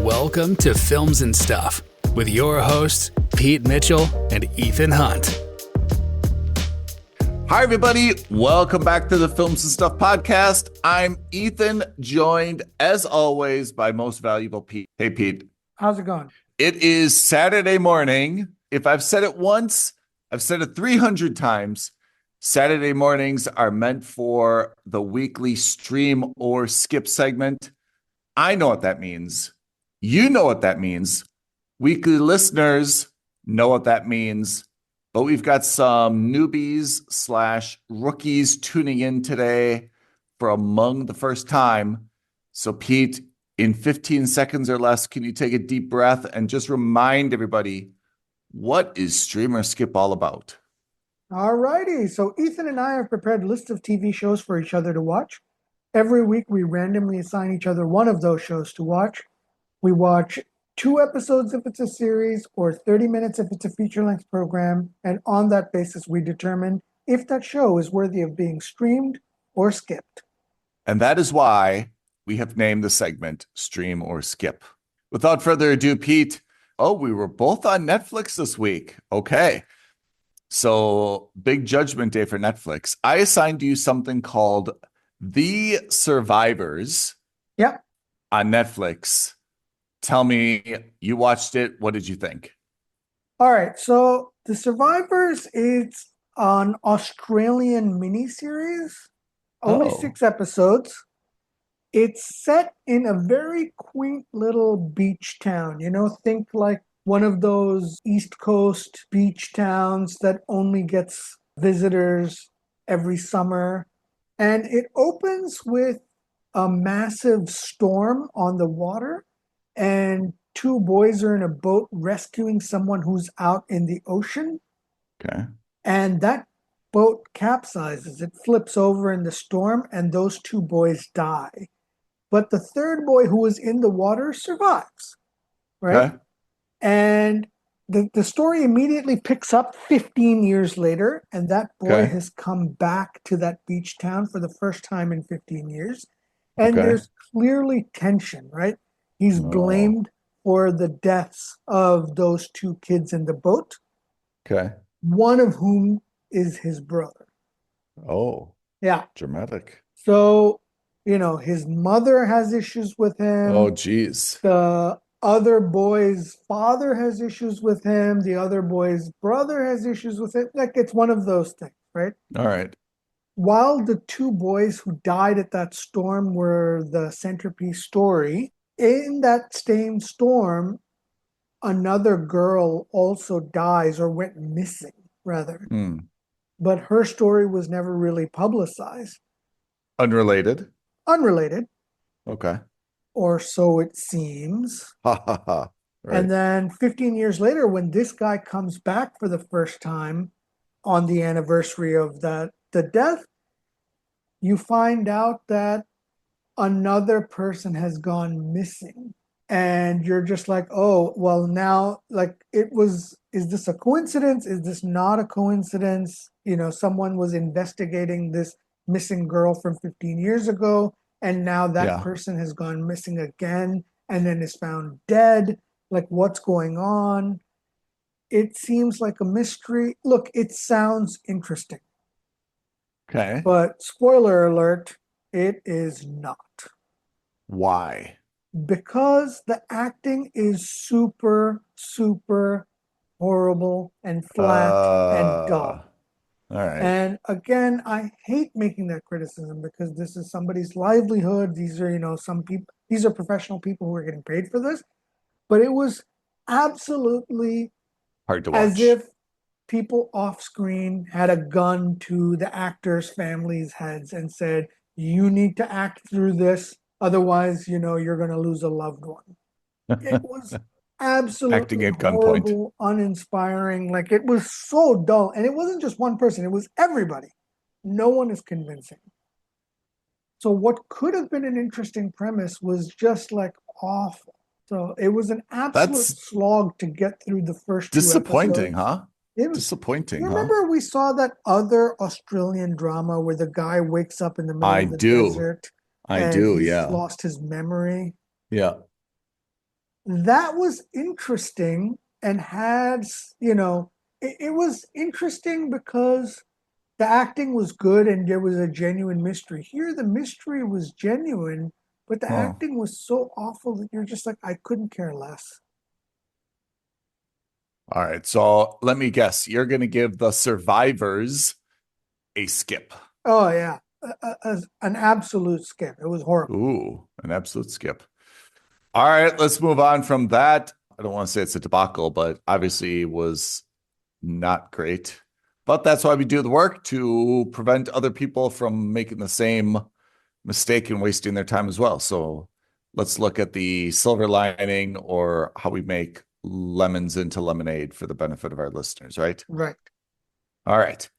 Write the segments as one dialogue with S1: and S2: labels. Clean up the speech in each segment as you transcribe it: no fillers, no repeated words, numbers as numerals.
S1: Welcome to Films and Stuff with your hosts, Pete Mitchell and Ethan Hunt.
S2: Hi, everybody. Welcome back to the Films and Stuff podcast. I'm Ethan, joined as always by most valuable Pete. Hey, Pete.
S3: How's it going?
S2: It is Saturday morning. If I've said it once, I've said it 300 times. Saturday mornings are meant for the weekly stream or skip segment. I know what that means. You know what that means. Weekly listeners know what that means. But we've got some newbies / rookies tuning in today for among the first time. So, Pete, in 15 seconds or less, can you take a deep breath and just remind everybody, what is Stream or Skip all about?
S3: All righty. So Ethan and I have prepared a list of TV shows for each other to watch. Every week, we randomly assign each other one of those shows to watch. We watch 2 episodes if it's a series or 30 minutes if it's a feature-length program. And on that basis, we determine if that show is worthy of being streamed or skipped.
S2: And that is why we have named the segment Stream or Skip. Without further ado, Pete, we were both on Netflix this week. Okay. So big judgment day for Netflix. I assigned you something called The Survivors.
S3: Yep.
S2: On Netflix. Tell me, you watched it. What did you think?
S3: All right. So The Survivors is an Australian miniseries, only 6 episodes. It's set in a very quaint little beach town. You know, think like one of those East Coast beach towns that only gets visitors every summer. And it opens with a massive storm on the water, and 2 boys are in a boat rescuing someone who's out in the ocean.
S2: Okay.
S3: And that boat capsizes. It flips over in the storm, and those 2 boys die. But the 3rd boy who was in the water survives, right?
S2: Okay.
S3: And the story immediately picks up 15 years later, and that boy has come back to that beach town for the first time in 15 years. And there's clearly tension, right? He's blamed for the deaths of those 2 kids in the boat.
S2: Okay.
S3: One of whom is his brother.
S2: Oh.
S3: Yeah.
S2: Dramatic.
S3: So, you know, his mother has issues with him.
S2: Oh, geez.
S3: The other boy's father has issues with him. The other boy's brother has issues with it. Like, it's one of those things, right?
S2: All right.
S3: While the 2 boys who died at that storm were the centerpiece story, in that same storm, another girl also dies or went missing, rather. But her story was never really publicized.
S2: Unrelated?
S3: Unrelated.
S2: Okay.
S3: Or so it seems.
S2: Ha ha ha. Right.
S3: And then 15 years later, when this guy comes back for the first time on the anniversary of the death, you find out that another person has gone missing. And you're just like, oh, well, now, like, is this a coincidence? Is this not a coincidence? You know, someone was investigating this missing girl from 15 years ago, and now that person has gone missing again and then is found dead. Like, what's going on? It seems like a mystery. Look, it sounds interesting.
S2: Okay.
S3: But spoiler alert, it is not.
S2: Why?
S3: Because the acting is super, super horrible and flat and dull.
S2: All right.
S3: And again, I hate making that criticism because this is somebody's livelihood. These are, you know, these are professional people who are getting paid for this. But it was absolutely
S2: hard to watch.
S3: As if people off screen had a gun to the actors' families' heads and said, you need to act through this. Otherwise, you know, you're going to lose a loved one. It was absolutely
S2: acting at
S3: horrible,
S2: gunpoint,
S3: uninspiring. Like, it was so dull. And it wasn't just one person. It was everybody. No one is convincing. So what could have been an interesting premise was just like awful. So it was an absolute slog to get through the first 2
S2: disappointing,
S3: episodes.
S2: Huh? Disappointing, huh?
S3: Remember we saw that other Australian drama where the guy wakes up in the middle of the desert?
S2: I do,
S3: he's
S2: yeah.
S3: lost his memory.
S2: Yeah.
S3: That was interesting and had, it was interesting because the acting was good and there was a genuine mystery. Here, the mystery was genuine, but the
S2: Huh.
S3: acting was so awful that you're just like, I couldn't care less.
S2: All right. So let me guess. You're going to give the survivors a skip.
S3: Oh, yeah. An absolute skip. It was horrible.
S2: Ooh, an absolute skip. All right. Let's move on from that. I don't want to say it's a debacle, but obviously it was not great. But that's why we do the work to prevent other people from making the same mistake and wasting their time as well. So let's look at the silver lining or how we make lemons into lemonade for the benefit of our listeners, right?
S3: Right.
S2: All right.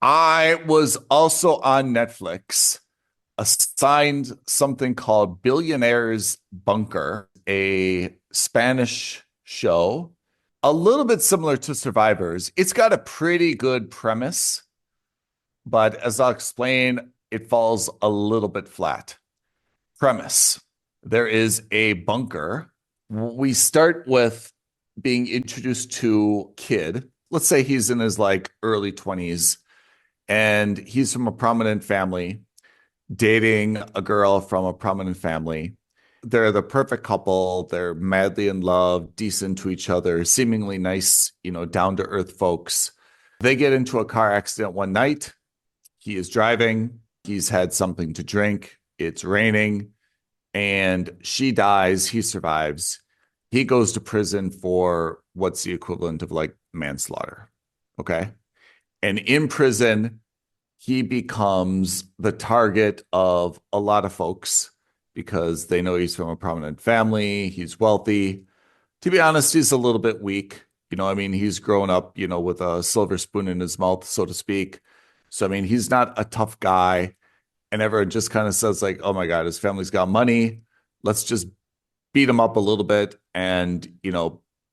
S2: I was also on Netflix assigned something called Billionaires Bunker, a Spanish show, a little bit similar to Survivors. It's got a pretty good premise, but as I'll explain, it falls a little bit flat. Premise: there is a bunker. We start with being introduced to kid. Let's say he's in his like early 20s and he's from a prominent family, dating a girl from a prominent family. They're the perfect couple. They're madly in love, decent to each other, seemingly nice, down to earth folks. They get into a car accident one night. He is driving. He's had something to drink. It's raining and she dies. He survives. He goes to prison for what's the equivalent of like manslaughter. Okay. And in prison, he becomes the target of a lot of folks because they know he's from a prominent family. He's wealthy. To be honest, he's a little bit weak. I mean, he's grown up, with a silver spoon in his mouth, so to speak. So, I mean, he's not a tough guy. And everyone just kind of says, like, oh my God, his family's got money. Let's just beat him up a little bit. And,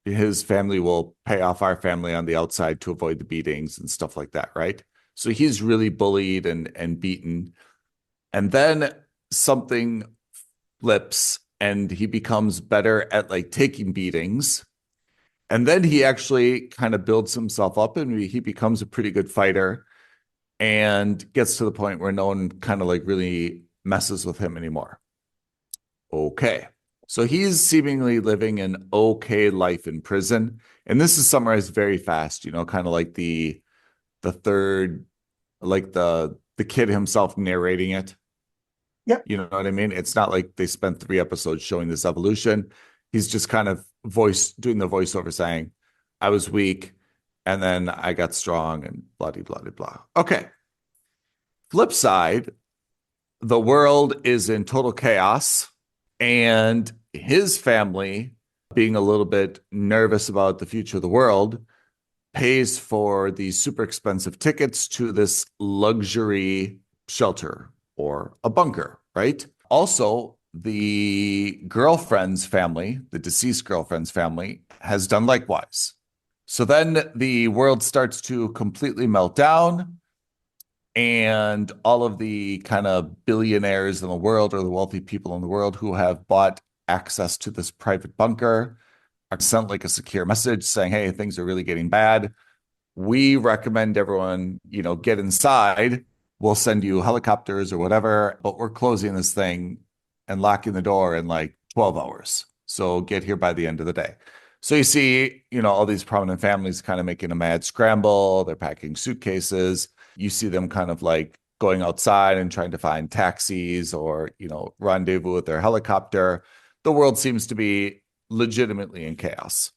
S2: his family will pay off our family on the outside to avoid the beatings and stuff like that. Right. So he's really bullied and beaten. And then something flips and he becomes better at like taking beatings. And then he actually kind of builds himself up and he becomes a pretty good fighter and gets to the point where no one kind of like really messes with him anymore. Okay. So he's seemingly living an okay life in prison. And this is summarized very fast, kind of like the third, like the kid himself narrating it.
S3: Yep.
S2: You know what I mean? It's not like they spent 3 episodes showing this evolution. He's just kind of doing the voiceover saying, I was weak and then I got strong and blah, blah, blah, blah. Okay. Flip side, the world is in total chaos and his family, being a little bit nervous about the future of the world, pays for these super expensive tickets to this luxury shelter or a bunker, right? Also, the girlfriend's family, the deceased girlfriend's family, has done likewise. So then the world starts to completely melt down, and all of the kind of billionaires in the world or the wealthy people in the world who have bought access to this private bunker are sent like a secure message saying, hey, things are really getting bad. We recommend everyone, get inside. We'll send you helicopters or whatever, but we're closing this thing and locking the door in like 12 hours. So get here by the end of the day. So you see, all these prominent families kind of making a mad scramble. They're packing suitcases. You see them kind of like going outside and trying to find taxis or, rendezvous with their helicopter. The world seems to be legitimately in chaos.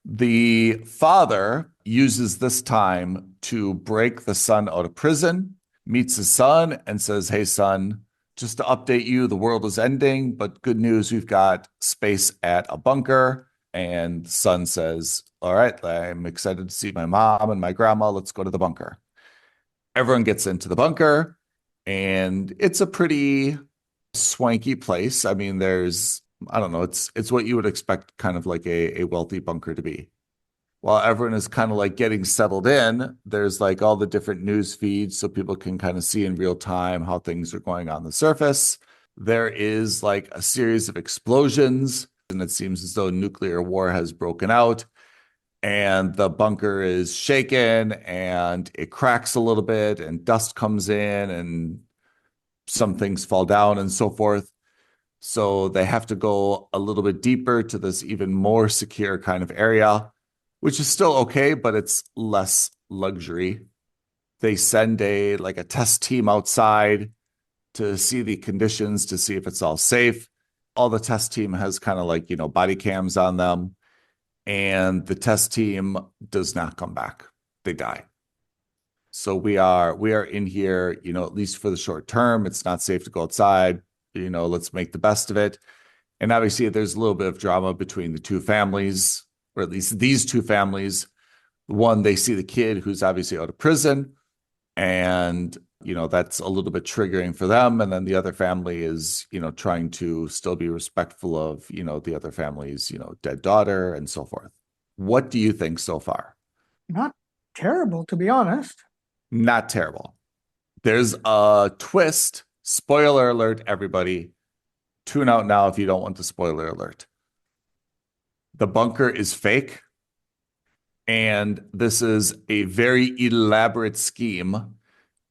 S2: The father uses this time to break the son out of prison, meets his son and says, hey, son, just to update you, the world is ending, but good news, we've got space at a bunker. And son says, all right, I'm excited to see my mom and my grandma. Let's go to the bunker. Everyone gets into the bunker and it's a pretty swanky place. I mean, I don't know, it's what you would expect kind of like a wealthy bunker to be. While everyone is kind of like getting settled in, there's like all the different news feeds so people can kind of see in real time how things are going on the surface. There is like a series of explosions. and it seems as though nuclear war has broken out, and the bunker is shaken and it cracks a little bit and dust comes in and some things fall down and so forth. So they have to go a little bit deeper to this even more secure kind of area, which is still okay, but it's less luxury. They send a test team outside to see the conditions, to see if it's all safe. All the test team has kind of body cams on them, and the test team does not come back. They die. So we are in here, at least for the short term. It's not safe to go outside. Let's make the best of it. And obviously there's a little bit of drama between the two families, or at least these two families. One, they see the kid who's obviously out of prison, and that's a little bit triggering for them. And then the other family is trying to still be respectful of the other family's dead daughter and so forth. What do you think so far?
S3: Not terrible, to be honest.
S2: Not terrible. There's a twist. Spoiler alert, everybody. Tune out now if you don't want the spoiler alert. The bunker is fake, and this is a very elaborate scheme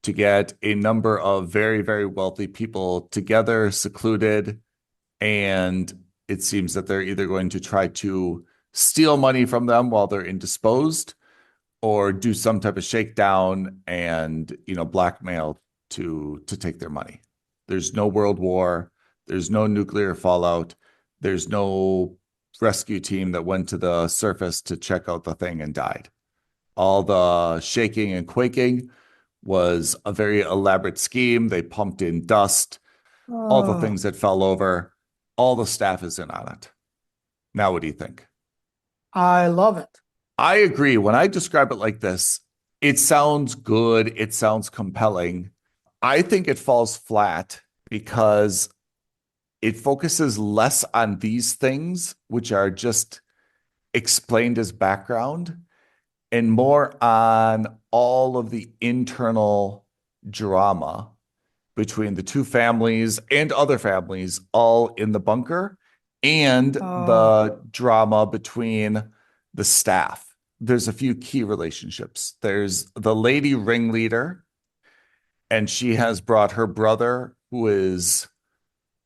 S2: to get a number of very, very wealthy people together, secluded, and it seems that they're either going to try to steal money from them while they're indisposed, or do some type of shakedown and blackmail to take their money. There's no world war. There's no nuclear fallout. There's no rescue team that went to the surface to check out the thing and died. All the shaking and quaking was a very elaborate scheme. They pumped in dust, all the things that fell over. All the staff is in on it. Now, what do you think?
S3: I love it.
S2: I agree. When I describe it like this, it sounds good. It sounds compelling. I think it falls flat because it focuses less on these things, which are just explained as background, and more on all of the internal drama between the two families and other families all in the bunker, and the drama between the staff. There's a few key relationships. There's the lady ringleader, and she has brought her brother, who is,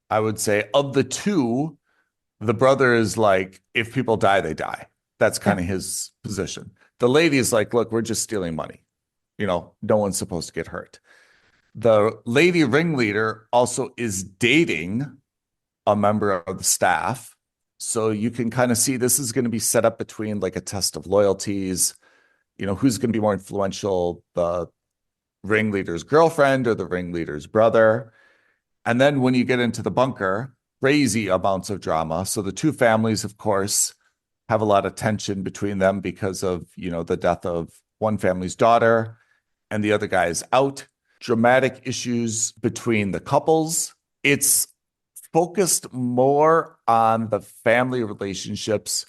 S2: I would say, of the two, the brother is like, if people die, they die. That's kind of his position. The lady is like, look, we're just stealing money. No one's supposed to get hurt. The lady ringleader also is dating a member of the staff. So you can kind of see this is going to be set up between like a test of loyalties. Who's going to be more influential, the ringleader's girlfriend or the ringleader's brother. And then when you get into the bunker, crazy amounts of drama. So the two families, of course, have a lot of tension between them because of, the death of one family's daughter and the other guy is out. Dramatic issues between the couples. It's focused more on the family relationships,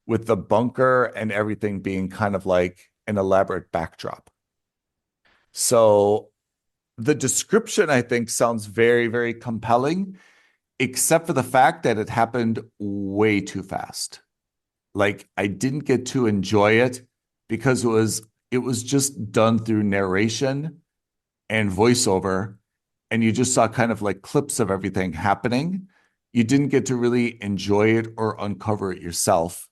S2: with the bunker and everything being kind of like an elaborate backdrop. So the description, I think, sounds very, very compelling, except for the fact that it happened way too fast. Like, I didn't get to enjoy it because it was just done through narration and voiceover, and you just saw kind of like clips of everything happening. You didn't get to really enjoy it or uncover it yourself.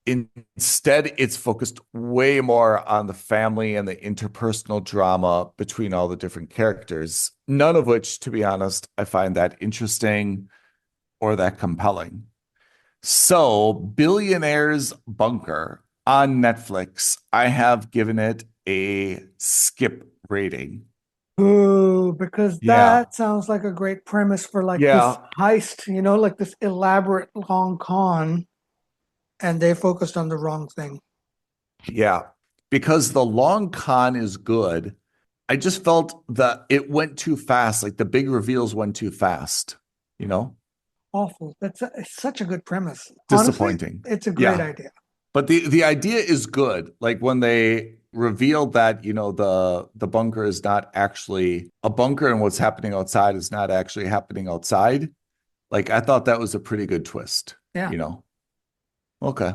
S2: Instead, it's focused way more on the family and the interpersonal drama between all the different characters, none of which, to be honest, I find that interesting or that compelling. So, Billionaires Bunker on Netflix, I have given it a skip rating.
S3: Ooh, because that sounds like a great premise for this heist, like this elaborate long con, and they focused on the wrong thing.
S2: Yeah, because the long con is good. I just felt that it went too fast. Like the big reveals went too fast,
S3: Awful. It's such a good premise.
S2: Disappointing.
S3: Honestly, it's a great idea.
S2: But the idea is good. Like when they revealed that, the bunker is not actually a bunker and what's happening outside is not actually happening outside. Like, I thought that was a pretty good twist.
S3: Yeah.
S2: You know? Okay.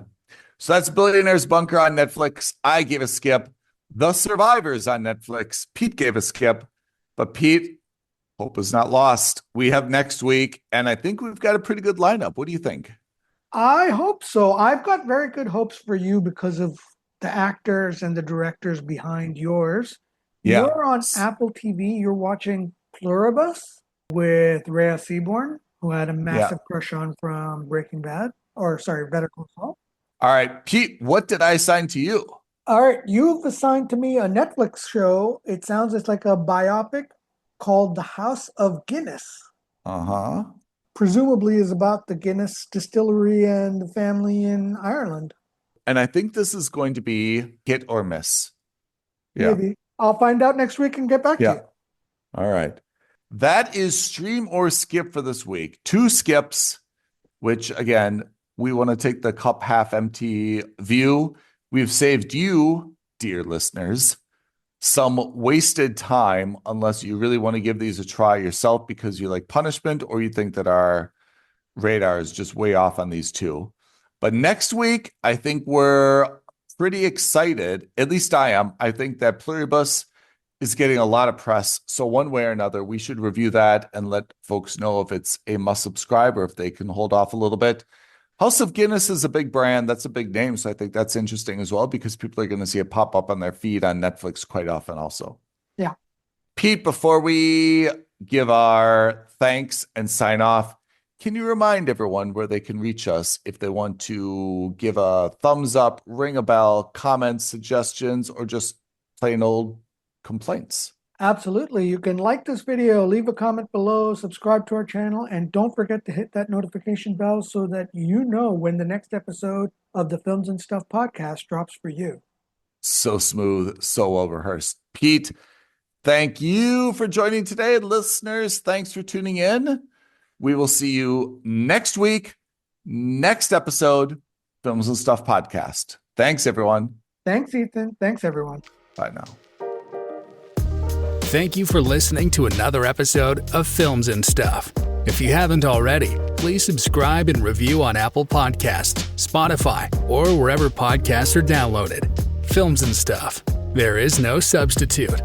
S2: So that's Billionaires Bunker on Netflix. I gave a skip. The Survivors on Netflix. Pete gave a skip. But Pete, hope is not lost. We have next week, and I think we've got a pretty good lineup. What do you think?
S3: I hope so. I've got very good hopes for you because of the actors and the directors behind yours.
S2: Yeah.
S3: You're on Apple TV. You're watching Pluribus with Rhea Seaborn, who had a massive crush on from Breaking Bad. Or, sorry, Better Call Saul.
S2: All right, Pete, what did I assign to you?
S3: All right, you've assigned to me a Netflix show. It sounds it's like a biopic called The House of Guinness.
S2: Uh-huh.
S3: Presumably is about the Guinness distillery and the family in Ireland.
S2: And I think this is going to be hit or miss. Yeah.
S3: Maybe. I'll find out next week and get back to you.
S2: All right. That is stream or skip for this week. 2 skips, which again, we want to take the cup half empty view. We've saved you, dear listeners, some wasted time unless you really want to give these a try yourself because you like punishment or you think that our radar is just way off on these 2. But next week, I think we're pretty excited. At least I am. I think that Pluribus is getting a lot of press. So one way or another, we should review that and let folks know if it's a must subscribe or if they can hold off a little bit. House of Guinness is a big brand. That's a big name. So I think that's interesting as well because people are going to see it pop up on their feed on Netflix quite often also.
S3: Yeah.
S2: Pete, before we give our thanks and sign off, can you remind everyone where they can reach us if they want to give a thumbs up, ring a bell, comments, suggestions, or just plain old complaints?
S3: Absolutely. You can like this video, leave a comment below, subscribe to our channel, and don't forget to hit that notification bell so that you know when the next episode of the Films and Stuff podcast drops for you.
S2: So smooth, so well rehearsed. Pete, thank you for joining today. Listeners, thanks for tuning in. We will see you next week, next episode, Films and Stuff podcast. Thanks, everyone.
S3: Thanks, Ethan. Thanks, everyone.
S2: Bye now.
S1: Thank you for listening to another episode of Films and Stuff. If you haven't already, please subscribe and review on Apple Podcasts, Spotify, or wherever podcasts are downloaded. Films and Stuff. There is no substitute.